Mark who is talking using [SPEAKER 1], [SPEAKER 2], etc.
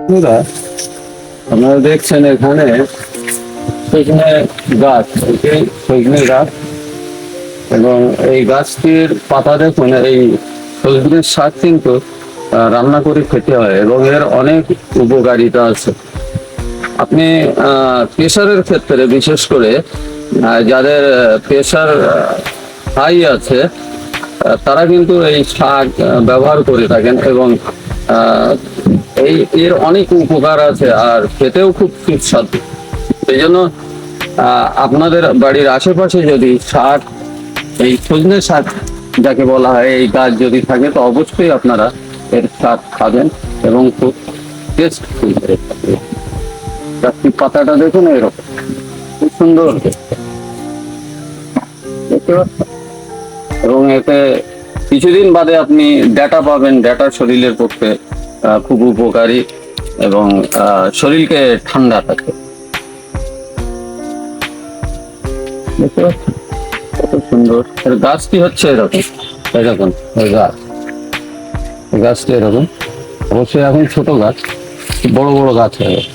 [SPEAKER 1] বন্ধুরা, আপনারা দেখছেন এখানে সজনে গাছ, এই সজনে গাছ, এবং এই গাছটির পাতা দেখুন। এই সজনের শাক কিন্তু রান্না করে খেতে হয় এবং এর অনেক উপকারিতা আছে। আপনি প্রেশারের ক্ষেত্রে বিশেষ করে যাদের প্রেশার হাই আছে তারা কিন্তু এই শাক ব্যবহার করে থাকেন, এবং এই এর অনেক উপকার আছে আর খেতেও খুব সুস্বাদু। এই জন্য আপনাদের বাড়ির আশেপাশে যদি শাক, এই সজনে শাক যাকে বলা হয়, এই গাছ যদি থাকে তো অবশ্যই আপনারা এর শাক খাবেন এবং খুব টেস্টফুল। গাছটির পাতাটা দেখুন, এরকম খুব সুন্দর দেখতে পাচ্ছেন। এবং এতে কিছুদিন বাদে আপনি ডাটা পাবেন। ডাটা শরীরের পক্ষে খুব উপকারী এবং শরীরকে ঠান্ডা থাকে। দেখতে পাচ্ছেন কত সুন্দর। এর গাছটি হচ্ছে এরকম, এরকম গাছটি এরকম। অবশ্যই এখন ছোট গাছ, বড় বড় গাছ হয়ে গেছে।